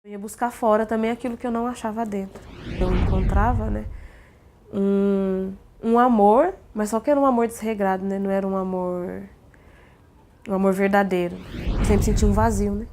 Eu ia buscar fora também aquilo que eu não achava dentro. Eu encontrava, né, um amor, mas só que era um amor desregrado, né? Não era um amor verdadeiro. Eu sempre senti um vazio, né?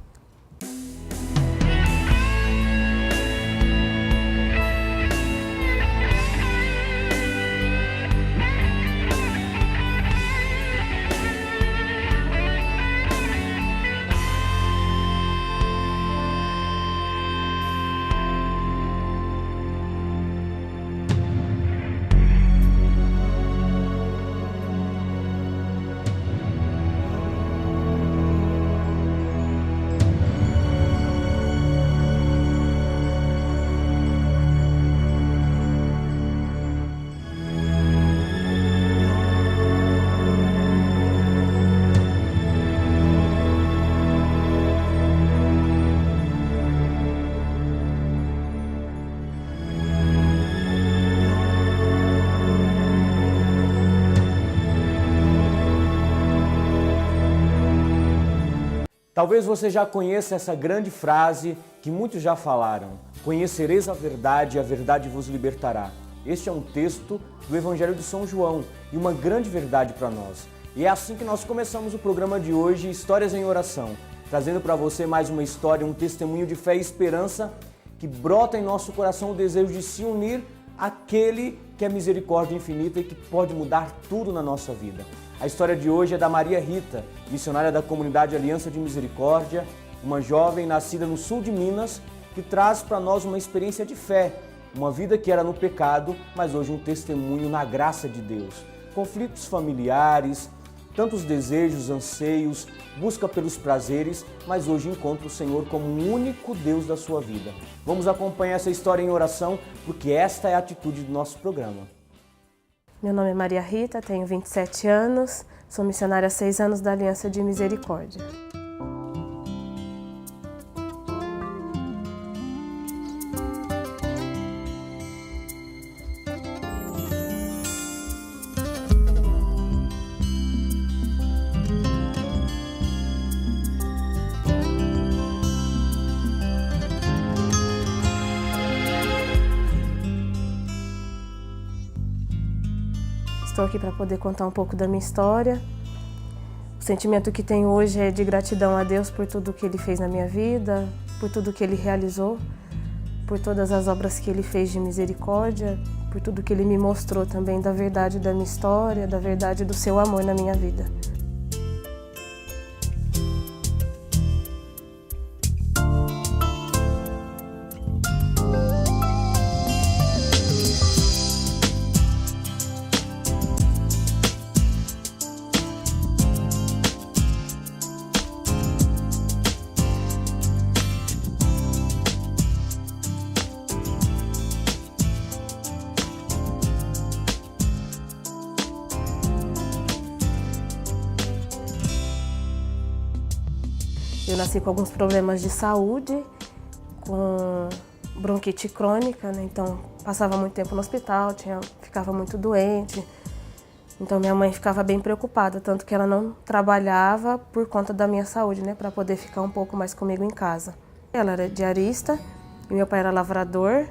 Talvez você já conheça essa grande frase que muitos já falaram: conhecereis a verdade e a verdade vos libertará. Este é um texto do Evangelho de São João e uma grande verdade para nós. E é assim que nós começamos o programa de hoje, Histórias em Oração, trazendo para você mais uma história, um testemunho de fé e esperança que brota em nosso coração o desejo de se unir àquele que é misericórdia infinita e que pode mudar tudo na nossa vida. A história de hoje é da Maria Rita, missionária da comunidade Aliança de Misericórdia, uma jovem nascida no sul de Minas, que traz para nós uma experiência de fé, uma vida que era no pecado, mas hoje um testemunho na graça de Deus. Conflitos familiares, tantos desejos, anseios, busca pelos prazeres, mas hoje encontra o Senhor como o único Deus da sua vida. Vamos acompanhar essa história em oração, porque esta é a atitude do nosso programa. Meu nome é Maria Rita, tenho 27 anos, sou missionária há 6 anos da Aliança de Misericórdia. Estou aqui para poder contar um pouco da minha história. O sentimento que tenho hoje é de gratidão a Deus por tudo que Ele fez na minha vida, por tudo que Ele realizou, por todas as obras que Ele fez de misericórdia, por tudo que Ele me mostrou também da verdade da minha história, da verdade do seu amor na minha vida. Eu nasci com alguns problemas de saúde, com bronquite crônica, né? Então passava muito tempo no hospital, ficava muito doente. Então minha mãe ficava bem preocupada, tanto que ela não trabalhava por conta da minha saúde, né? Para poder ficar um pouco mais comigo em casa. Ela era diarista e meu pai era lavrador.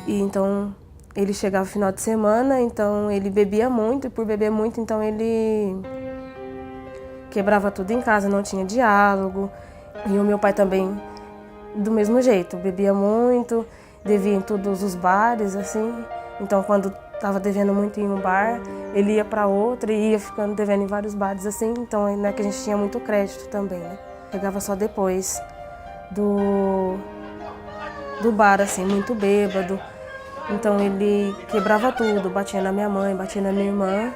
E então ele chegava no final de semana, então ele bebia muito, e por beber muito, então ele quebrava tudo em casa, não tinha diálogo. E o meu pai também, do mesmo jeito, bebia muito, devia em todos os bares, assim. Então quando estava devendo muito em um bar, ele ia para outro e ia ficando devendo em vários bares, assim. Então não é que a gente tinha muito crédito também, né? Chegava só depois do bar, assim, muito bêbado. Então ele quebrava tudo, batia na minha mãe, batia na minha irmã.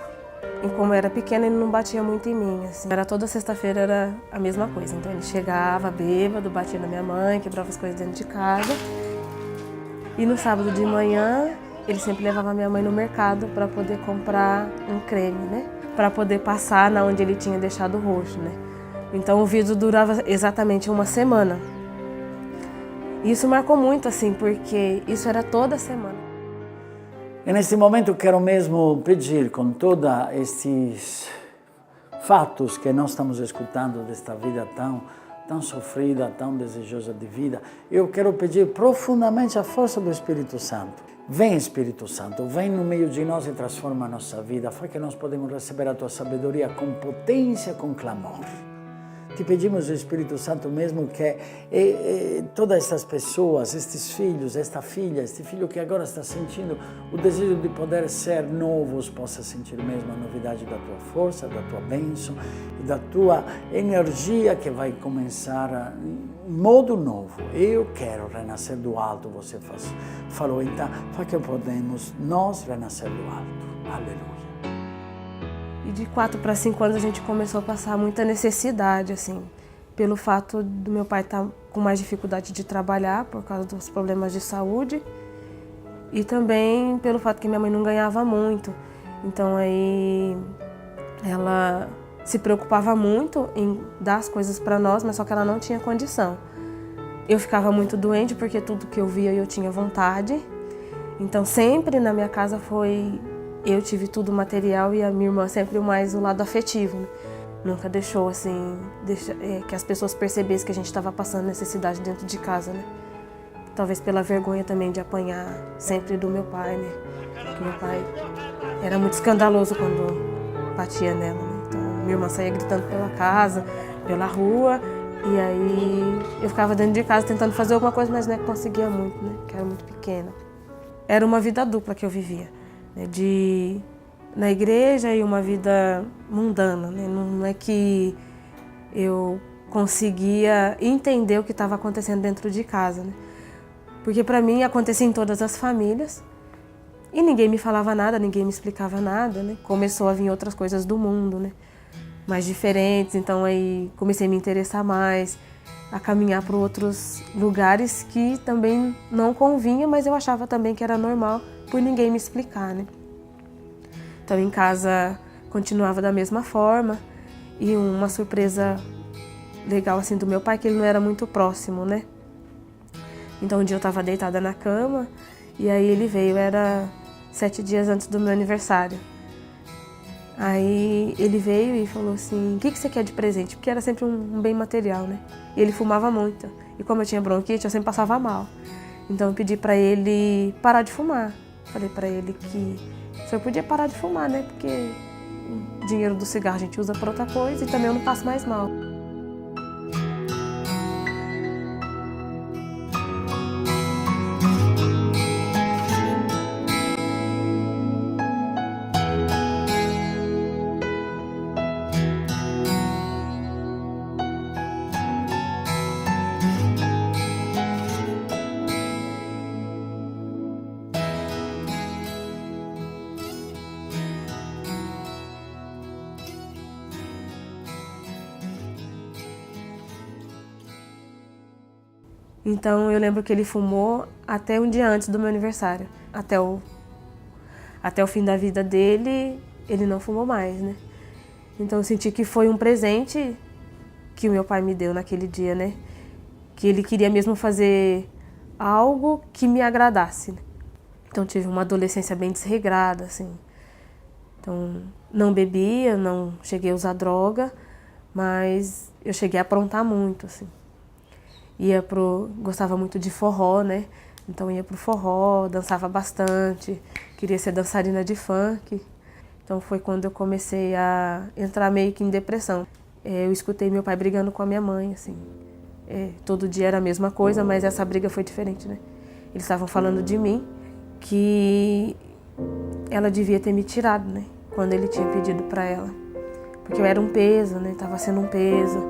E como eu era pequena, ele não batia muito em mim, assim. Era toda sexta-feira era a mesma coisa. Então ele chegava bêbado, batia na minha mãe, quebrava as coisas dentro de casa. E no sábado de manhã, ele sempre levava minha mãe no mercado para poder comprar um creme, né? Para poder passar na onde ele tinha deixado roxo, né? Então o vídeo durava exatamente uma semana. Isso marcou muito, assim, porque isso era toda semana. E neste momento quero mesmo pedir, com todos estes fatos que nós estamos escutando desta vida tão sofrida, tão desejosa de vida, eu quero pedir profundamente a força do Espírito Santo. Vem, Espírito Santo, vem no meio de nós e transforma a nossa vida, faz que nós podemos receber a Tua sabedoria com potência, com clamor. Te pedimos, Espírito Santo, mesmo que todas essas pessoas, estes filhos, esta filha, este filho que agora está sentindo o desejo de poder ser novos, possa sentir mesmo a novidade da Tua força, da Tua bênção e da Tua energia que vai começar em modo novo. Eu quero renascer do alto, você falou, então, para que podemos nós renascer do alto. Aleluia. E de 4 para 5 anos a gente começou a passar muita necessidade, assim, pelo fato do meu pai estar com mais dificuldade de trabalhar por causa dos problemas de saúde e também pelo fato que minha mãe não ganhava muito. Então aí ela se preocupava muito em dar as coisas para nós, mas só que ela não tinha condição. Eu ficava muito doente porque tudo que eu via eu tinha vontade. Então sempre na minha casa eu tive tudo material e a minha irmã sempre mais o lado afetivo, né? Nunca deixou assim, que as pessoas percebessem que a gente estava passando necessidade dentro de casa, né? Talvez pela vergonha também de apanhar sempre do meu pai, né? Porque meu pai era muito escandaloso quando batia nela, né? Então minha irmã saía gritando pela casa, pela rua, e aí eu ficava dentro de casa tentando fazer alguma coisa, mas não conseguia muito, né? Porque era muito pequena. Era uma vida dupla que eu vivia. Na igreja e uma vida mundana, né? Não é que eu conseguia entender o que estava acontecendo dentro de casa, né? Porque para mim acontecia em todas as famílias e ninguém me falava nada, ninguém me explicava nada, né? Começou a vir outras coisas do mundo, né? Mais diferentes, então aí comecei a me interessar mais, a caminhar para outros lugares que também não convinha, mas eu achava também que era normal por ninguém me explicar, né? Então em casa continuava da mesma forma e uma surpresa legal assim do meu pai que ele não era muito próximo, né? Então um dia eu estava deitada na cama e aí ele veio, era 7 dias antes do meu aniversário. Aí ele veio e falou assim, o que você quer de presente? Porque era sempre um bem material, né? E ele fumava muito e como eu tinha bronquite eu sempre passava mal. Então eu pedi para ele parar de fumar. Falei para ele que o senhor podia parar de fumar, né? Porque o dinheiro do cigarro a gente usa para outra coisa e também eu não passo mais mal. Então eu lembro que ele fumou até um dia antes do meu aniversário. Até o fim da vida dele, ele não fumou mais, né? Então eu senti que foi um presente que o meu pai me deu naquele dia, né? Que ele queria mesmo fazer algo que me agradasse, né? Então tive uma adolescência bem desregrada, assim. Então não bebia, não cheguei a usar droga, mas eu cheguei a aprontar muito, assim. Gostava muito de forró, né? Então ia pro forró, dançava bastante, queria ser dançarina de funk. Então foi quando eu comecei a entrar meio que em depressão. Eu escutei meu pai brigando com a minha mãe, assim. Todo dia era a mesma coisa, mas essa briga foi diferente, né? Eles estavam falando de mim, que ela devia ter me tirado, né? Quando ele tinha pedido pra ela. Porque eu era um peso, né? Tava sendo um peso,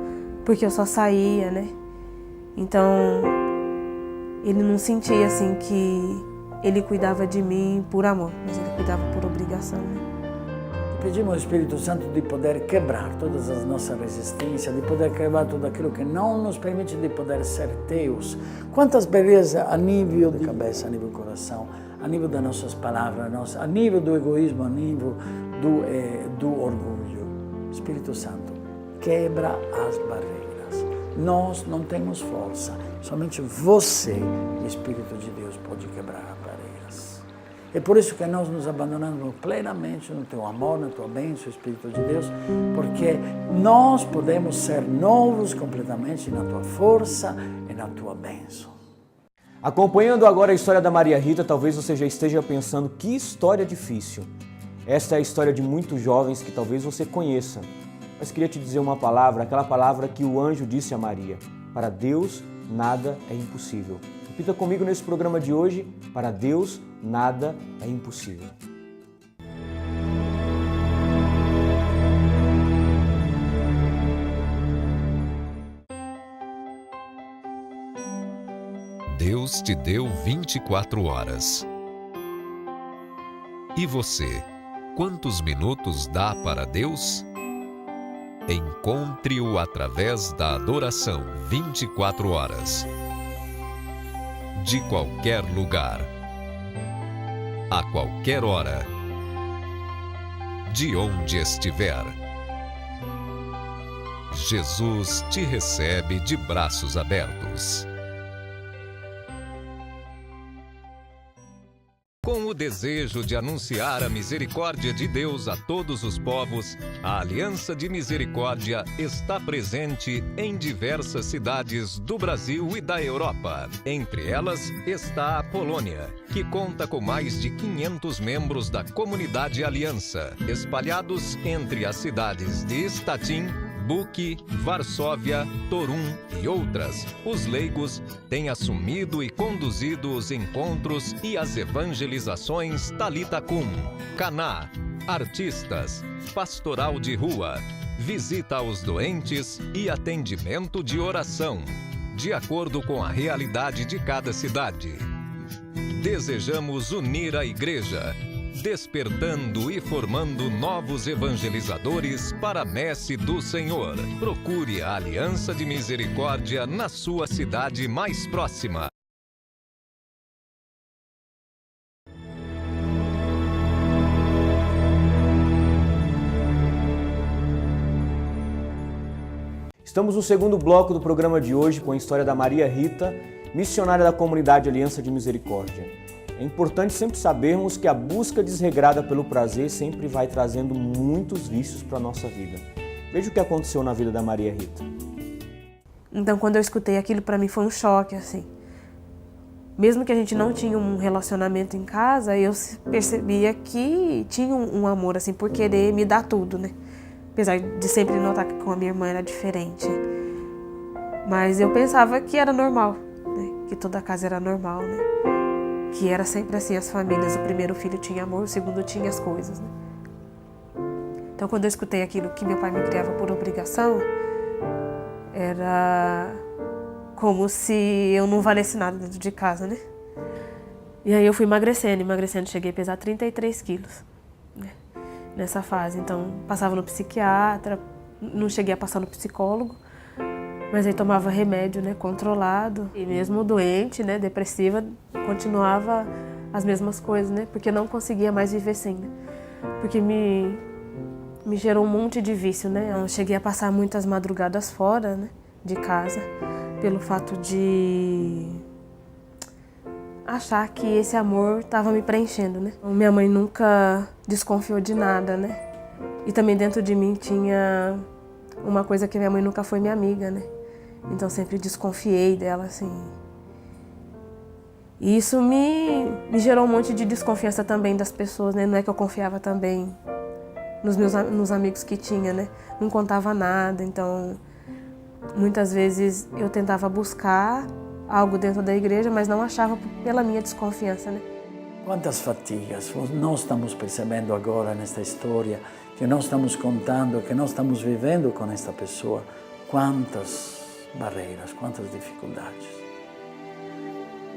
porque eu só saía, né? Então, ele não sentia assim que ele cuidava de mim por amor, mas ele cuidava por obrigação, né? Pedimos ao Espírito Santo de poder quebrar todas as nossas resistências, de poder quebrar tudo aquilo que não nos permite de poder ser teus. Quantas belezas a nível de cabeça, a nível do coração, a nível das nossas palavras, a nível do egoísmo, a nível do orgulho. Espírito Santo, quebra as barreiras. Nós não temos força, somente você, Espírito de Deus, pode quebrar as barreiras. É por isso que nós nos abandonamos plenamente no Teu amor, na Tua bênção, Espírito de Deus, porque nós podemos ser novos completamente na Tua força e na Tua bênção. Acompanhando agora a história da Maria Rita, talvez você já esteja pensando, que história difícil. Esta é a história de muitos jovens que talvez você conheça. Mas queria te dizer uma palavra, aquela palavra que o anjo disse a Maria. Para Deus, nada é impossível. Repita comigo nesse programa de hoje, para Deus, nada é impossível. Deus te deu 24 horas. E você, quantos minutos dá para Deus? Encontre-o através da adoração 24 horas. De qualquer lugar. A qualquer hora. De onde estiver. Jesus te recebe de braços abertos. Com o desejo de anunciar a misericórdia de Deus a todos os povos, a Aliança de Misericórdia está presente em diversas cidades do Brasil e da Europa. Entre elas está a Polônia, que conta com mais de 500 membros da comunidade Aliança, espalhados entre as cidades de Szczecin, Buki, Varsóvia, Torum e outras. Os leigos têm assumido e conduzido os encontros e as evangelizações Talita Cum, Caná, artistas, pastoral de rua, visita aos doentes e atendimento de oração, de acordo com a realidade de cada cidade. Desejamos unir a Igreja, despertando e formando novos evangelizadores para a messe do Senhor. Procure a Aliança de Misericórdia na sua cidade mais próxima. Estamos no segundo bloco do programa de hoje com a história da Maria Rita, missionária da comunidade Aliança de Misericórdia. É importante sempre sabermos que a busca desregrada pelo prazer sempre vai trazendo muitos vícios para a nossa vida. Veja o que aconteceu na vida da Maria Rita. Então, quando eu escutei aquilo, para mim foi um choque, assim. Mesmo que a gente não tinha um relacionamento em casa, eu percebia que tinha um amor, assim, por querer me dar tudo, né? Apesar de sempre notar que com a minha irmã era diferente. Mas eu pensava que era normal, né? Que toda casa era normal, né? Que era sempre assim, as famílias, o primeiro filho tinha amor, o segundo tinha as coisas, né? Então, quando eu escutei aquilo que meu pai me criava por obrigação, era como se eu não valesse nada dentro de casa, né? E aí eu fui emagrecendo, cheguei a pesar 33 quilos, né? Nessa fase. Então, passava no psiquiatra, não cheguei a passar no psicólogo, mas aí tomava remédio, né, controlado. E mesmo doente, né, depressiva, continuava as mesmas coisas, né, porque eu não conseguia mais viver sem, né, porque me gerou um monte de vício, né. Eu cheguei a passar muitas madrugadas fora, né, de casa, pelo fato de achar que esse amor estava me preenchendo, né. Minha mãe nunca desconfiou de nada, né, e também dentro de mim tinha uma coisa que minha mãe nunca foi minha amiga, né. Então sempre desconfiei dela, assim. E isso me gerou um monte de desconfiança também das pessoas, né? Não é que eu confiava também nos amigos que tinha, né? Não contava nada, então muitas vezes eu tentava buscar algo dentro da igreja, mas não achava pela minha desconfiança, né? Quantas fatigas nós estamos percebendo agora nesta história, que nós estamos contando, que nós estamos vivendo com esta pessoa, quantas barreiras, quantas dificuldades.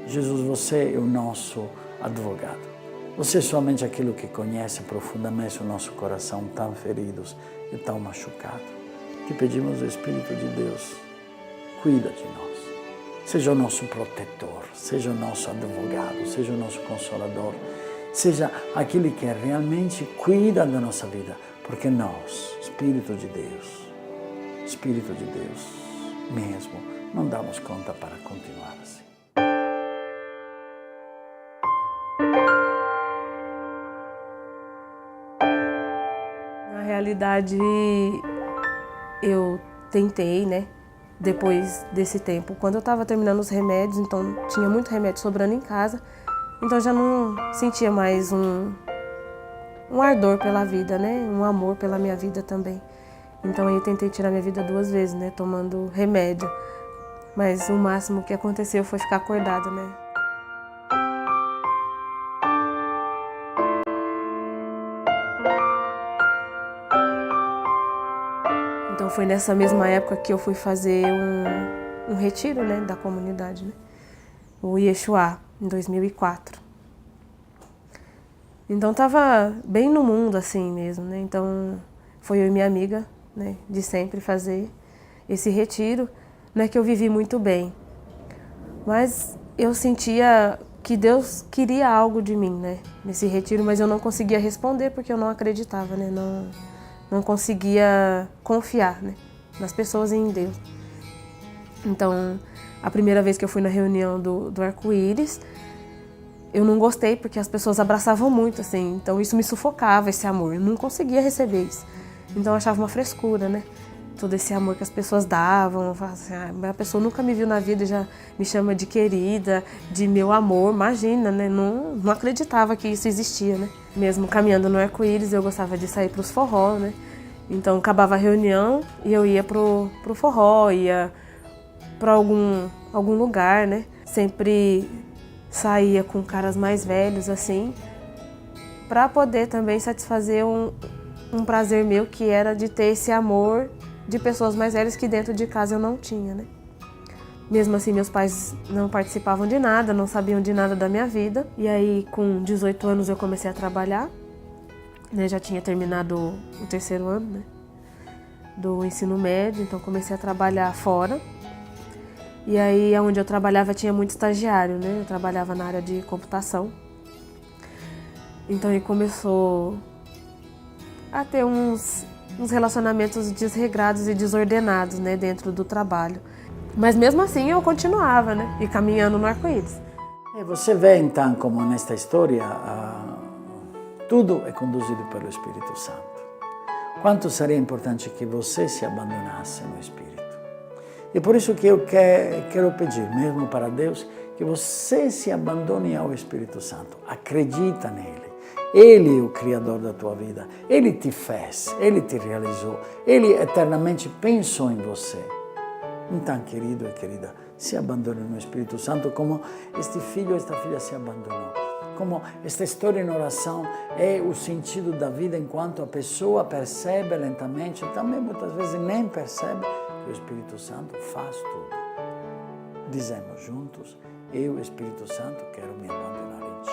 Jesus, você é o nosso advogado. Você é somente aquilo que conhece profundamente o nosso coração tão feridos e tão machucado. Te pedimos, Espírito de Deus, cuida de nós. Seja o nosso protetor, seja o nosso advogado, seja o nosso consolador, seja aquele que realmente cuida da nossa vida, porque nós, Espírito de Deus mesmo, não damos conta para continuar assim. realidade, eu tentei, né? Depois desse tempo, quando eu estava terminando os remédios, então tinha muito remédio sobrando em casa, então já não sentia mais um ardor pela vida, né? Um amor pela minha vida também. Então aí tentei tirar minha vida 2 vezes, né? Tomando remédio. Mas o máximo que aconteceu foi ficar acordada, né? Então foi nessa mesma época que eu fui fazer um retiro, né, da comunidade, né? O Yeshua, em 2004. Então tava bem no mundo assim mesmo, né? Então foi eu e minha amiga, né, de sempre fazer esse retiro, né, que eu vivi muito bem. Mas eu sentia que Deus queria algo de mim, né, nesse retiro, mas eu não conseguia responder porque eu não acreditava, né? Não conseguia confiar, né, nas pessoas e em Deus. Então, a primeira vez que eu fui na reunião do Arco-Íris, eu não gostei porque as pessoas abraçavam muito, assim, então isso me sufocava, esse amor, eu não conseguia receber isso. Então eu achava uma frescura, né, todo esse amor que as pessoas davam, eu falava assim, a pessoa nunca me viu na vida e já me chama de querida, de meu amor, imagina, né, não acreditava que isso existia, né. Mesmo caminhando no Arco-Íris, eu gostava de sair para os forró, né, então acabava a reunião e eu ia pro forró, ia para algum lugar, né, sempre saía com caras mais velhos, assim, para poder também satisfazer um prazer meu, que era de ter esse amor de pessoas mais velhas que dentro de casa eu não tinha, né. Mesmo assim, meus pais não participavam de nada, não sabiam de nada da minha vida. E aí, com 18 anos, eu comecei a trabalhar, né, já tinha terminado o 3º ano, né, do ensino médio, então comecei a trabalhar fora. E aí, onde eu trabalhava, tinha muito estagiário, né? Eu trabalhava na área de computação. Então, aí começou a ter uns relacionamentos desregrados e desordenados, né, dentro do trabalho. Mas mesmo assim, eu continuava, né? E caminhando no Arco-Íris. Você vê, então, como nesta história, tudo é conduzido pelo Espírito Santo. Quanto seria importante que você se abandonasse no Espírito. E por isso que eu quero pedir mesmo para Deus que você se abandone ao Espírito Santo. Acredita nele. Ele é o Criador da tua vida. Ele te fez, Ele te realizou. Ele eternamente pensou em você. Então, querido e querida, se abandone no Espírito Santo como este filho ou esta filha se abandonou. Como esta história em oração é o sentido da vida enquanto a pessoa percebe lentamente, também muitas vezes nem percebe, que o Espírito Santo faz tudo. Dizemos juntos, eu, Espírito Santo, quero me abandonar em Ti.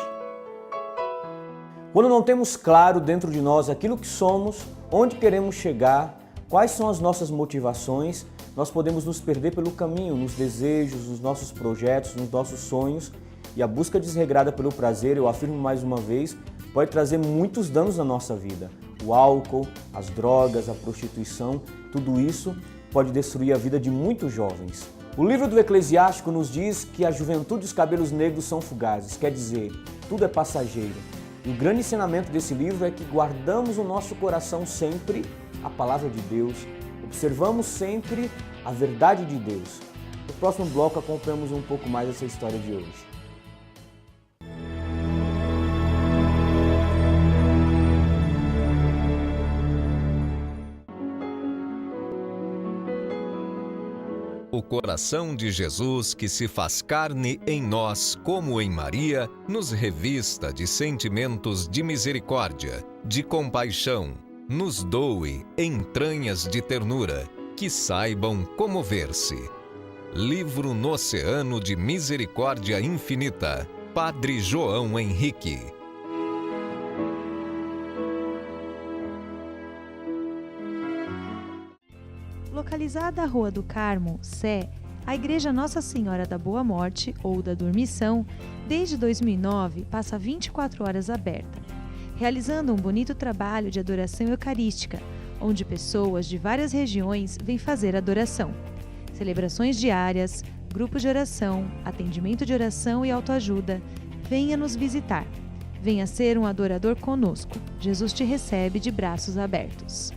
Quando não temos claro dentro de nós aquilo que somos, onde queremos chegar, quais são as nossas motivações, nós podemos nos perder pelo caminho, nos desejos, nos nossos projetos, nos nossos sonhos. E a busca desregrada pelo prazer, eu afirmo mais uma vez, pode trazer muitos danos na nossa vida. O álcool, as drogas, a prostituição, tudo isso pode destruir a vida de muitos jovens. O livro do Eclesiástico nos diz que a juventude e os cabelos negros são fugazes, quer dizer, tudo é passageiro. E o grande ensinamento desse livro é que guardamos no nosso coração sempre a palavra de Deus, observamos sempre a verdade de Deus. No próximo bloco acompanhamos um pouco mais essa história de hoje. O coração de Jesus, que se faz carne em nós, como em Maria, nos revista de sentimentos de misericórdia, de compaixão, nos doe entranhas de ternura, que saibam comover-se. Livro no Oceano de Misericórdia Infinita, Padre João Henrique. Localizada à Rua do Carmo, Sé, a Igreja Nossa Senhora da Boa Morte, ou da Dormição, desde 2009 passa 24 horas aberta, realizando um bonito trabalho de adoração eucarística, onde pessoas de várias regiões vêm fazer adoração. Celebrações diárias, grupos de oração, atendimento de oração e autoajuda. Venha nos visitar. Venha ser um adorador conosco. Jesus te recebe de braços abertos.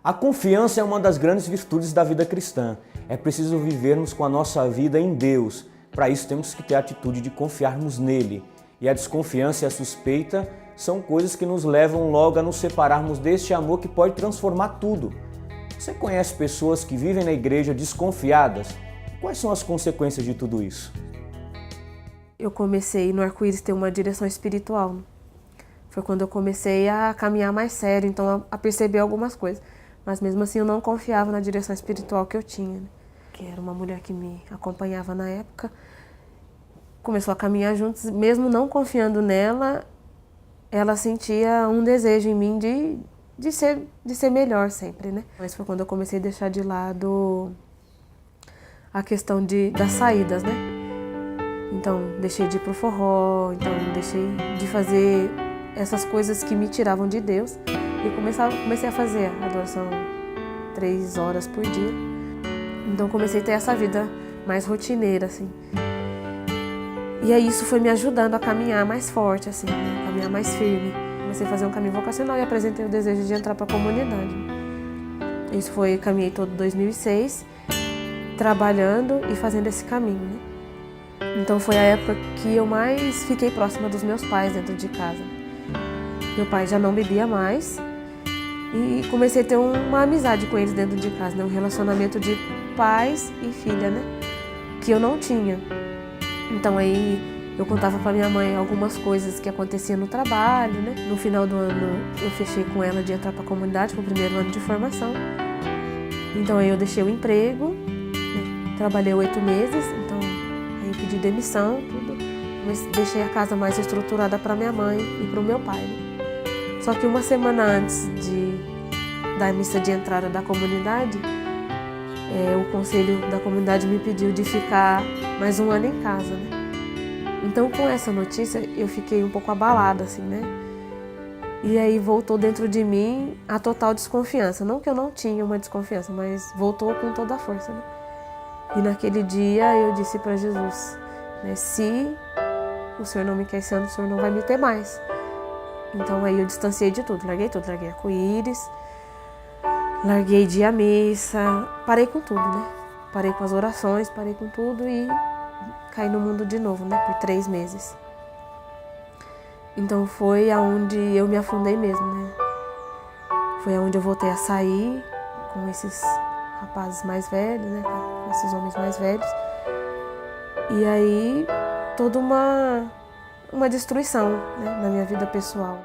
A confiança é uma das grandes virtudes da vida cristã. É preciso vivermos com a nossa vida em Deus. Para isso temos que ter a atitude de confiarmos nele. E a desconfiança e a suspeita são coisas que nos levam logo a nos separarmos deste amor que pode transformar tudo. Você conhece pessoas que vivem na igreja desconfiadas? Quais são as consequências de tudo isso? Eu comecei no arco-íris ter uma direção espiritual. Foi quando eu comecei a caminhar mais sério, então a perceber algumas coisas. Mas mesmo assim eu não confiava na direção espiritual que eu tinha, né? Que era uma mulher que me acompanhava na época. Começou a caminhar juntos, mesmo não confiando nela, ela sentia um desejo em mim de ser melhor sempre, né? Mas foi quando eu comecei a deixar de lado a questão das saídas, né? Então deixei de ir pro forró, então deixei de fazer essas coisas que me tiravam de Deus. E comecei a fazer a adoração 3 horas por dia. Então comecei a ter essa vida mais rotineira, assim. E aí isso foi me ajudando a caminhar mais forte, assim, né? Caminhar mais firme. Comecei a fazer um caminho vocacional e apresentei o desejo de entrar para a comunidade. Isso foi, caminhei todo 2006, trabalhando e fazendo esse caminho, né? Então foi a época que eu mais fiquei próxima dos meus pais dentro de casa. Meu pai já não bebia mais e comecei a ter uma amizade com eles dentro de casa, né? Um relacionamento de pais e filha, né? Que eu não tinha. Então aí eu contava para minha mãe algumas coisas que aconteciam no trabalho, né? No final do ano eu fechei com ela de entrar para a comunidade, para o primeiro ano de formação. Então aí eu deixei o emprego, né? Trabalhei 8 meses, então aí pedi demissão, tudo. Mas deixei a casa mais estruturada para minha mãe e para o meu pai, né? Só que uma semana antes da missa de entrada da comunidade, o conselho da comunidade me pediu de ficar mais 1 ano em casa, né? Então, com essa notícia, eu fiquei um pouco abalada, assim, né? E aí voltou dentro de mim a total desconfiança. Não que eu não tinha uma desconfiança, mas voltou com toda a força, né? E naquele dia eu disse para Jesus, né? Se o Senhor não me quer esse ano, o Senhor não vai me ter mais. Então aí eu distanciei de tudo, larguei arco-íris, larguei de ir à missa, parei com tudo, né? Parei com as orações, parei com tudo e caí no mundo de novo, né? Por 3 meses. Então foi aonde eu me afundei mesmo, né? Foi aonde eu voltei a sair com esses rapazes mais velhos, né? Com esses homens mais velhos. E aí toda uma destruição, né? Na minha vida pessoal.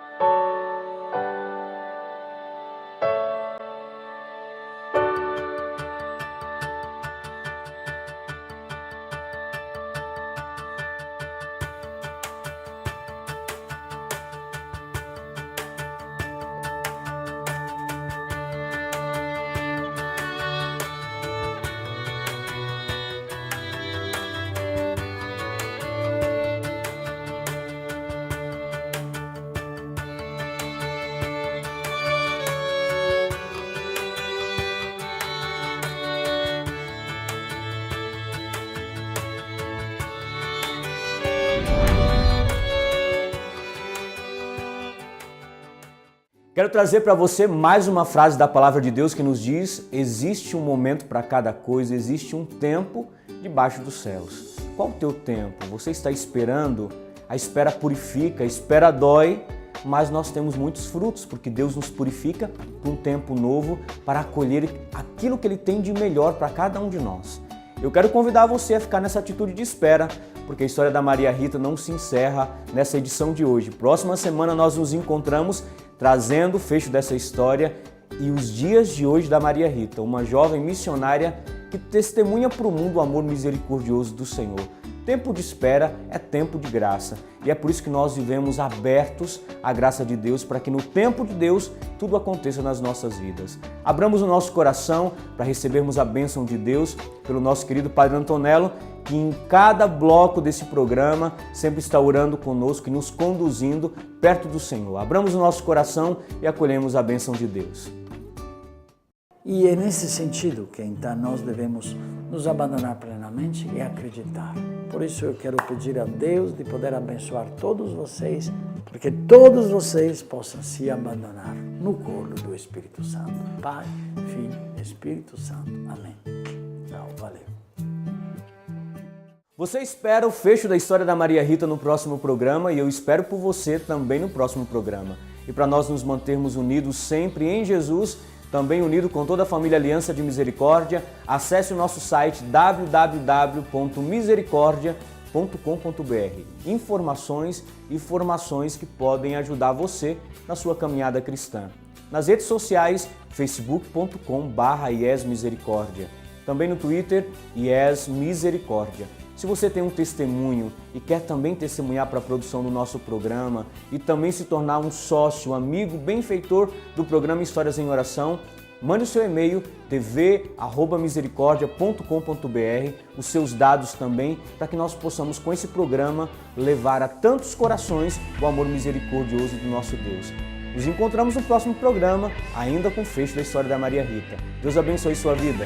Quero trazer para você mais uma frase da Palavra de Deus que nos diz: existe um momento para cada coisa, existe um tempo debaixo dos céus. Qual o teu tempo? Você está esperando? A espera purifica, a espera dói, mas nós temos muitos frutos, porque Deus nos purifica para um tempo novo, para acolher aquilo que Ele tem de melhor para cada um de nós. Eu quero convidar você a ficar nessa atitude de espera, porque a história da Maria Rita não se encerra nessa edição de hoje. Próxima semana nós nos encontramos trazendo o fecho dessa história e os dias de hoje da Maria Rita, uma jovem missionária que testemunha para o mundo o amor misericordioso do Senhor. Tempo de espera é tempo de graça e é por isso que nós vivemos abertos à graça de Deus, para que no tempo de Deus tudo aconteça nas nossas vidas. Abramos o nosso coração para recebermos a bênção de Deus pelo nosso querido Padre Antonello, que em cada bloco desse programa sempre está orando conosco e nos conduzindo perto do Senhor. Abramos o nosso coração e acolhemos a bênção de Deus. E é nesse sentido que então nós devemos nos abandonar plenamente e acreditar. Por isso eu quero pedir a Deus de poder abençoar todos vocês, porque todos vocês possam se abandonar no colo do Espírito Santo. Pai, Filho, Espírito Santo. Amém. Tchau, valeu. Você espera o fecho da história da Maria Rita no próximo programa e eu espero por você também no próximo programa. E para nós nos mantermos unidos sempre em Jesus, também unido com toda a família Aliança de Misericórdia, acesse o nosso site www.misericordia.com.br. Informações e formações que podem ajudar você na sua caminhada cristã. Nas redes sociais, facebook.com/iesmisericordia. Também no Twitter, iesmisericordia. Se você tem um testemunho e quer também testemunhar para a produção do nosso programa e também se tornar um sócio, amigo, benfeitor do programa Histórias em Oração, mande o seu e-mail tv@misericordia.com.br, os seus dados também, para que nós possamos com esse programa levar a tantos corações o amor misericordioso do nosso Deus. Nos encontramos no próximo programa, ainda com o fecho da história da Maria Rita. Deus abençoe sua vida.